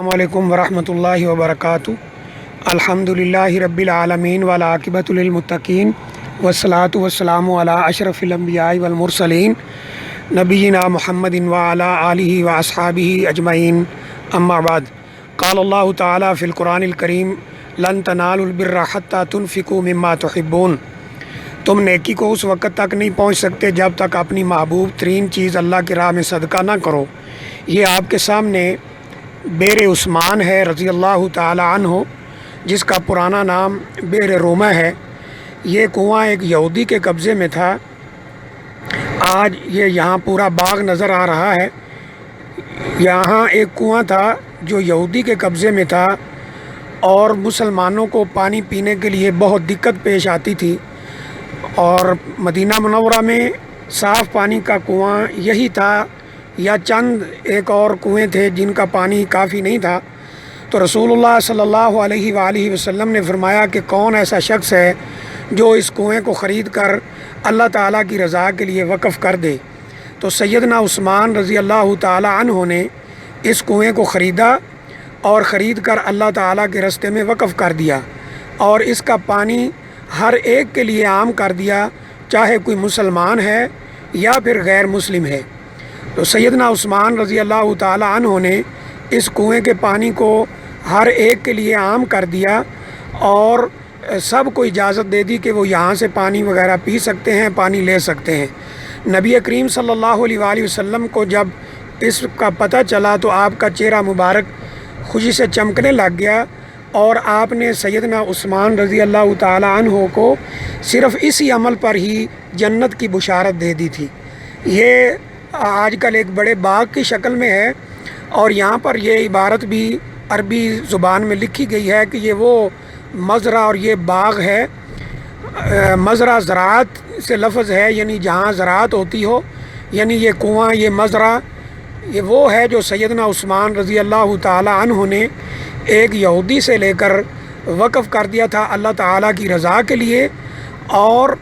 السلام علیکم ورحمۃ اللہ وبرکاتہ۔ الحمدللہ رب العالمین والعاقبۃ للمتقین والصلاۃ والسلام علی اشرف الانبیاء والمرسلین نبینا محمد وعلی آلہ واصحابہ اجمعین، اما بعد۔ قال اللہ تعالیٰ فی القرآن الکریم لن تنالوا البر حتی تنفقوا مما تحبون۔ تم نیکی کو اس وقت تک نہیں پہنچ سکتے جب تک اپنی محبوب ترین چیز اللہ کی راہ میں صدقہ نہ کرو۔ یہ آپ کے سامنے بئر عثمان ہے رضی اللہ تعالی عنہ، جس کا پرانا نام بئر رومہ ہے۔ یہ کنواں ایک یہودی کے قبضے میں تھا۔ آج یہ یہاں پورا باغ نظر آ رہا ہے۔ یہاں ایک کنواں تھا جو یہودی کے قبضے میں تھا، اور مسلمانوں کو پانی پینے کے لیے بہت دقت پیش آتی تھی، اور مدینہ منورہ میں صاف پانی کا کنواں یہی تھا، یا چند ایک اور کنویں تھے جن کا پانی کافی نہیں تھا۔ تو رسول اللہ صلی اللہ علیہ وآلہ وسلم نے فرمایا کہ کون ایسا شخص ہے جو اس کنویں کو خرید کر اللہ تعالیٰ کی رضا کے لیے وقف کر دے۔ تو سیدنا عثمان رضی اللہ تعالی عنہ نے اس کنویں کو خریدا اور خرید کر اللہ تعالیٰ کے راستے میں وقف کر دیا، اور اس کا پانی ہر ایک کے لیے عام کر دیا، چاہے کوئی مسلمان ہے یا پھر غیر مسلم ہے۔ تو سیدنا عثمان رضی اللہ تعالی عنہ نے اس کنویں کے پانی کو ہر ایک کے لیے عام کر دیا، اور سب کو اجازت دے دی کہ وہ یہاں سے پانی وغیرہ پی سکتے ہیں، پانی لے سکتے ہیں۔ نبی کریم صلی اللہ علیہ وآلہ وسلم کو جب اس کا پتہ چلا تو آپ کا چہرہ مبارک خوشی سے چمکنے لگ گیا، اور آپ نے سیدنا عثمان رضی اللہ تعالی عنہ کو صرف اسی عمل پر ہی جنت کی بشارت دے دی تھی۔ یہ آج کل ایک بڑے باغ کی شکل میں ہے، اور یہاں پر یہ عبارت بھی عربی زبان میں لکھی گئی ہے کہ یہ وہ مزرعہ اور یہ باغ ہے۔ مزرعہ زراعت سے لفظ ہے، یعنی جہاں زراعت ہوتی ہو، یعنی یہ کنواں، یہ مزرعہ، یہ وہ ہے جو سیدنا عثمان رضی اللہ تعالی عنہ نے ایک یہودی سے لے کر وقف کر دیا تھا اللہ تعالیٰ کی رضا کے لیے۔ اور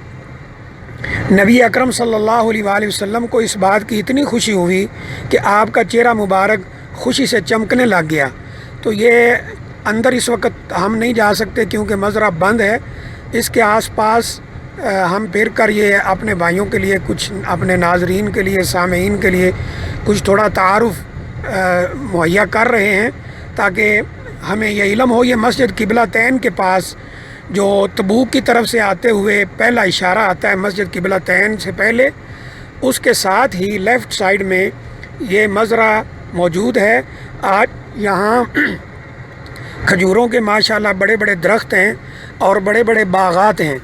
نبی اکرم صلی اللہ علیہ وآلہ وسلم کو اس بات کی اتنی خوشی ہوئی کہ آپ کا چہرہ مبارک خوشی سے چمکنے لگ گیا۔ تو یہ اندر اس وقت ہم نہیں جا سکتے کیونکہ مزرعہ بند ہے۔ اس کے آس پاس ہم پھر کر یہ اپنے بھائیوں کے لیے، کچھ اپنے ناظرین کے لیے، سامعین کے لیے کچھ تھوڑا تعارف مہیا کر رہے ہیں، تاکہ ہمیں یہ علم ہو۔ یہ مسجد قبلہ تین کے پاس جو تبوک کی طرف سے آتے ہوئے پہلا اشارہ آتا ہے مسجد قبلہ تین سے پہلے، اس کے ساتھ ہی لیفٹ سائیڈ میں یہ مزرعہ موجود ہے۔ آج یہاں کھجوروں کے ماشاءاللہ بڑے بڑے درخت ہیں اور بڑے بڑے باغات ہیں۔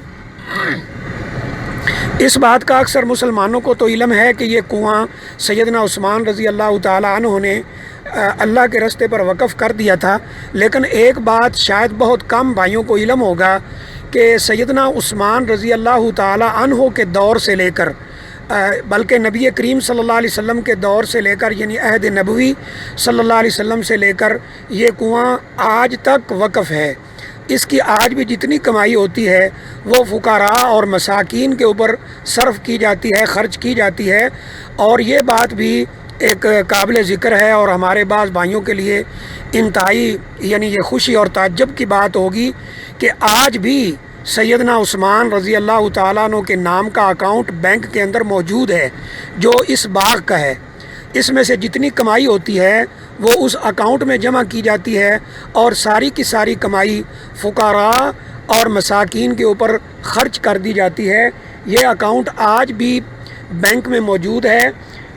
اس بات کا اکثر مسلمانوں کو تو علم ہے کہ یہ کنواں سیدنا عثمان رضی اللہ تعالی عنہ نے اللہ کے راستے پر وقف کر دیا تھا، لیکن ایک بات شاید بہت کم بھائیوں کو علم ہوگا کہ سیدنا عثمان رضی اللہ تعالی عنہ کے دور سے لے کر، بلکہ نبی کریم صلی اللہ علیہ وسلم کے دور سے لے کر، یعنی عہد نبوی صلی اللہ علیہ وسلم سے لے کر یہ کنواں آج تک وقف ہے۔ اس کی آج بھی جتنی کمائی ہوتی ہے وہ فقراء اور مساکین کے اوپر صرف کی جاتی ہے، خرچ کی جاتی ہے۔ اور یہ بات بھی ایک قابل ذکر ہے، اور ہمارے بعض بھائیوں کے لیے انتہائی یعنی یہ خوشی اور تعجب کی بات ہوگی کہ آج بھی سیدنا عثمان رضی اللہ تعالیٰ عنہ کے نام کا اکاؤنٹ بینک کے اندر موجود ہے، جو اس باغ کا ہے۔ اس میں سے جتنی کمائی ہوتی ہے وہ اس اکاؤنٹ میں جمع کی جاتی ہے، اور ساری کی ساری کمائی فقراء اور مساکین کے اوپر خرچ کر دی جاتی ہے۔ یہ اکاؤنٹ آج بھی بینک میں موجود ہے۔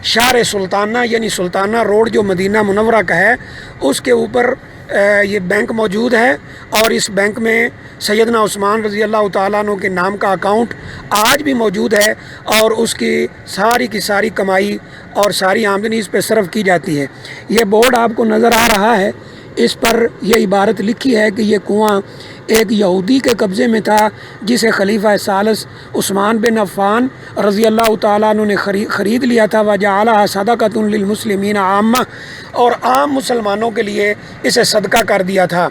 شہر سلطانہ یعنی سلطانہ روڈ جو مدینہ منورہ کا ہے، اس کے اوپر یہ بینک موجود ہے، اور اس بینک میں سیدنا عثمان رضی اللہ تعالیٰ عنہ کے نام کا اکاؤنٹ آج بھی موجود ہے، اور اس کی ساری کمائی اور ساری آمدنی اس پہ صرف کی جاتی ہے۔ یہ بورڈ آپ کو نظر آ رہا ہے، اس پر یہ عبارت لکھی ہے کہ یہ کنواں ایک یہودی کے قبضے میں تھا، جسے خلیفہ ثالث عثمان بن عفان رضی اللہ تعالیٰ عنہ نے خرید لیا تھا، وجعلها صدقۃ للمسلمین عامہ، اور عام مسلمانوں کے لیے اسے صدقہ کر دیا تھا۔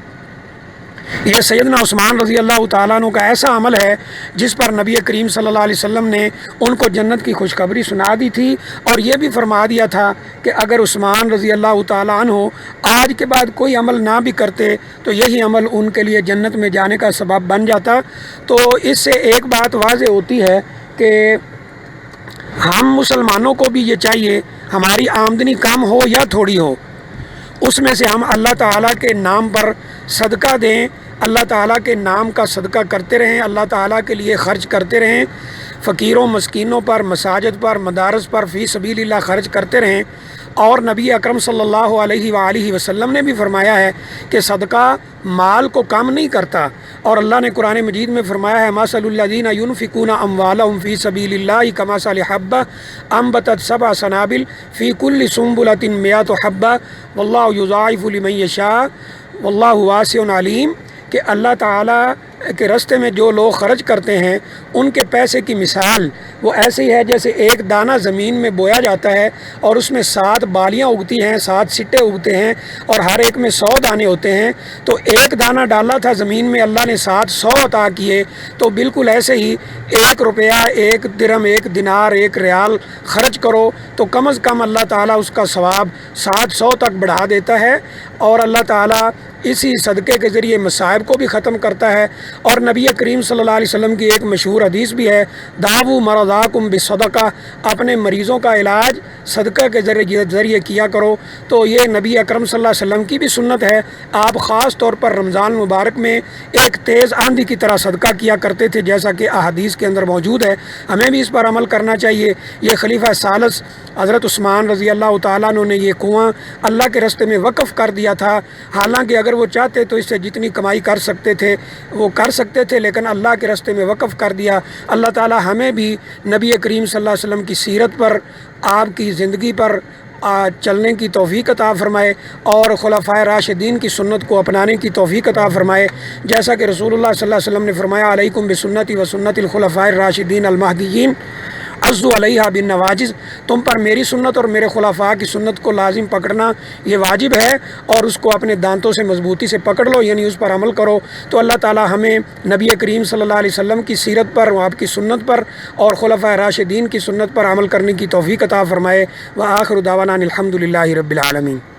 یہ سیدنا عثمان رضی اللہ تعالیٰ عنہ کا ایسا عمل ہے جس پر نبی کریم صلی اللہ علیہ وسلم نے ان کو جنت کی خوشخبری سنا دی تھی، اور یہ بھی فرما دیا تھا کہ اگر عثمان رضی اللہ تعالیٰ عنہ آج کے بعد کوئی عمل نہ بھی کرتے تو یہی عمل ان کے لیے جنت میں جانے کا سبب بن جاتا۔ تو اس سے ایک بات واضح ہوتی ہے کہ ہم مسلمانوں کو بھی یہ چاہیے، ہماری آمدنی کم ہو یا تھوڑی ہو، اس میں سے ہم اللہ تعالیٰ کے نام پر صدقہ دیں، اللہ تعالیٰ کے نام کا صدقہ کرتے رہیں، اللہ تعالیٰ کے لیے خرچ کرتے رہیں، فقیروں مسکینوں پر، مساجد پر، مدارس پر فی سبیل اللہ خرچ کرتے رہیں۔ اور نبی اکرم صلی اللہ علیہ وآلہ وسلم نے بھی فرمایا ہے کہ صدقہ مال کو کم نہیں کرتا، اور اللہ نے قرآن مجید میں فرمایا ہے مثل الذین ینفقون اموالہم فی سبیل اللہ کمثل حبۃ انبتت سبع سنابل فی کل سنبلۃ مئۃ حبۃ واللہ یضاعف لمن یشاء واللہ واسع علیم، کہ اللہ تعالیٰ کے راستے میں جو لوگ خرچ کرتے ہیں ان کے پیسے کی مثال وہ ایسے ہی ہے جیسے ایک دانہ زمین میں بویا جاتا ہے اور اس میں 7 بالیاں اگتی ہیں، 7 سٹے اگتے ہیں، اور ہر ایک میں 100 دانے ہوتے ہیں۔ تو ایک دانہ ڈالا تھا زمین میں، اللہ نے 7 100 عطا کیے۔ تو بالکل ایسے ہی 1 روپیہ، 1 درہم، 1 دینار، 1 ریال خرچ کرو تو کم از کم اللہ تعالیٰ اس کا ثواب 700 تک بڑھا دیتا ہے، اور اللہ تعالیٰ اسی صدقے کے ذریعے مصائب کو بھی ختم کرتا ہے۔ اور نبی کریم صلی اللہ علیہ وسلم کی ایک مشہور حدیث بھی ہے، داؤ مرضاکم بالصدقہ، اپنے مریضوں کا علاج صدقہ کے ذریعے کیا کرو۔ تو یہ نبی اکرم صلی اللہ علیہ وسلم کی بھی سنت ہے۔ آپ خاص طور پر رمضان مبارک میں ایک تیز آندھی کی طرح صدقہ کیا کرتے تھے، جیسا کہ احادیث کے اندر موجود ہے۔ ہمیں بھی اس پر عمل کرنا چاہیے۔ یہ خلیفہ ثالث حضرت عثمان رضی اللہ تعالیٰ عنہ نے یہ کنواں اللہ کے راستے میں وقف کر دیا تھا، حالانکہ اگر وہ چاہتے تو اس سے جتنی کمائی کر سکتے تھے وہ کر سکتے تھے، لیکن اللہ کے راستے میں وقف کر دیا۔ اللہ تعالیٰ ہمیں بھی نبی کریم صلی اللہ علیہ وسلم کی سیرت پر، آپ کی زندگی پر چلنے کی توفیق عطا فرمائے، اور خلفائے راشدین کی سنت کو اپنانے کی توفیق عطا فرمائے، جیسا کہ رسول اللہ صلی اللہ علیہ وسلم نے فرمایا علیکم بسنتی و سنت الخلفاء الراشدین المہدیین عضوا علیہا بالنواجذ، تم پر میری سنت اور میرے خلفاء کی سنت کو لازم پکڑنا یہ واجب ہے، اور اس کو اپنے دانتوں سے مضبوطی سے پکڑ لو، یعنی اس پر عمل کرو۔ تو اللہ تعالی ہمیں نبی کریم صلی اللہ علیہ وسلم کی سیرت پر، آپ کی سنت پر اور خلفاء راشدین کی سنت پر عمل کرنے کی توفیق عطا فرمائے۔ وآخر دعوانا الحمد للہ رب العالمین۔